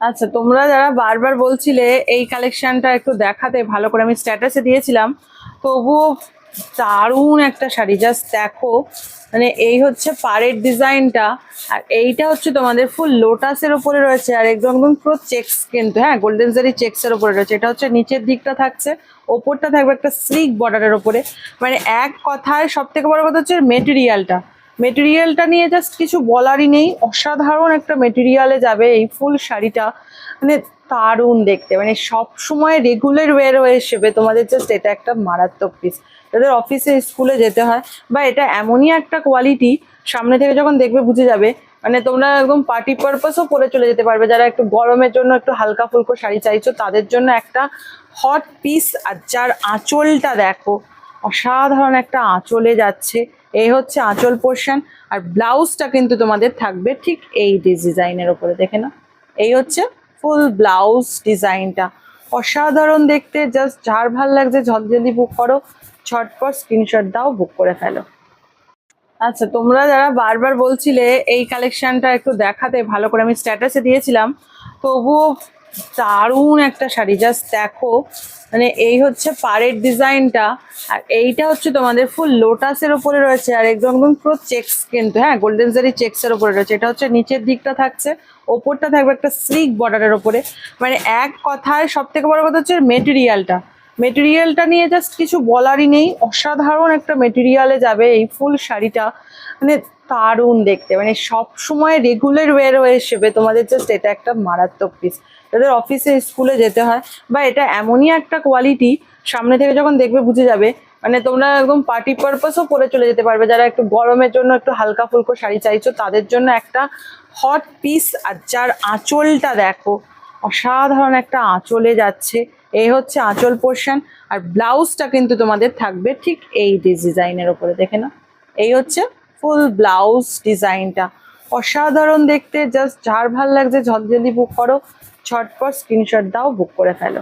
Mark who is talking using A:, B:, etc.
A: আচ্ছা, তোমরা যারা বারবার বলছিলে এই কালেকশনটা একটু দেখাতে, ভালো করে আমি স্ট্যাটাসে দিয়েছিলাম, তবুও দারুণ একটা শাড়ি, জাস্ট দেখো। মানে এই হচ্ছে পাড়ের ডিজাইনটা, আর এইটা হচ্ছে তোমাদের ফুল লোটাসের ওপরে রয়েছে, আর একদম একদম পুরো চেক্স, কিন্তু হ্যাঁ গোল্ডেন জারি চেক্স এর ওপরে রয়েছে। এটা হচ্ছে নিচের দিকটা থাকছে, ওপরটা থাকবে একটা স্লিক বর্ডারের ওপরে। মানে এক কথায় সব থেকে বড় কথা হচ্ছে মেটেরিয়ালটা নিয়ে জাস্ট কিছু বলারই নেই। অসাধারণ একটা মেটেরিয়ালে যাবে এই ফুল শাড়িটা, মানে দারুণ দেখতে। মানে সব সময় রেগুলার ওয়্যার হিসেবে তোমাদের জাস্ট এটা একটা মারাত্মক পিস। যাদের অফিসে স্কুলে যেতে হয়, বা এটা এমনই একটা কোয়ালিটি, সামনে থেকে যখন দেখবে বুঝে যাবে। মানে তোমরা একদম পার্টি পারপাসও পরে চলে যেতে পারবে। যারা একটু গরমের জন্য একটু হালকা ফুলকো শাড়ি চাইছো, তাদের জন্য একটা হট পিস। আর যার আঁচলটা দেখো, অসাধারণ একটা আঁচলে যাচ্ছে। এই হচ্ছে আঁচল পোর্শন, আর ব্লাউজটা কিন্তু তোমাদের থাকবে ঠিক এই ডিজাইনের ওপরে, দেখে না। এই হচ্ছে ফুল ব্লাউজ ডিজাইনটা, অসাধারণ দেখতে। জাস্ট যার ভাল লাগছে জলদি বুক করো, ঝটপট স্ক্রিনশট দাও, বুক করে ফেলো। আচ্ছা, তোমরা যারা বারবার বলছিলে এই কালেকশনটা একটু দেখাতে, ভালো করে আমি স্ট্যাটাসে দিয়েছিলাম, তবুও দারুণ একটা শাড়ি, জাস্ট দেখো। মানে এই হচ্ছে পাড়ের ডিজাইনটা, আর এইটা হচ্ছে তোমাদের ফুল লোটাসের ওপরে রয়েছে, আর একদম একদম পুরো চেক্স, কিন্তু হ্যাঁ গোল্ডেন জারি চেক্স এর ওপরে রয়েছে। এটা হচ্ছে নিচের দিকটা থাকছে, ওপরটা থাকবে একটা স্লিক বর্ডারের ওপরে। মানে এক কথায় সব থেকে বড় কথা হচ্ছে মেটেরিয়ালটা নিয়ে জাস্ট কিছু বলারই নেই। অসাধারণ একটা মেটেরিয়ালে যাবে এই ফুল শাড়িটা, মানে দারুণ দেখতে। মানে সব সময় রেগুলার ওয়্যার হিসেবে তোমাদের জাস্ট এটা একটা মারাত্মক পিস। যাদের অফিসে স্কুলে যেতে হয়, বা এটা এমনই একটা কোয়ালিটি, সামনে থেকে যখন দেখবে বুঝে যাবে। মানে তোমরা একদম পার্টি পারপাসও পরে চলে যেতে পারবে। যারা একটু গরমের জন্য একটু হালকা ফুলকো শাড়ি চাইছো, তাদের জন্য একটা হট পিস। আর যার আঁচলটা দেখো, অসাধারণ একটা আঁচলে যাচ্ছে। এই হচ্ছে আঁচল পোর্শন, আর ব্লাউজটা কিন্তু তোমাদের থাকবে ঠিক এই ডিজাইনের ওপরে, দেখে না। এই হচ্ছে ফুল ব্লাউজ ডিজাইনটা, অসাধারণ দেখতে। জাস্ট যার ভাল লাগছে জলদি বুক করো, ঝটপট স্ক্রিনশট দাও, বুক করে ফেলো।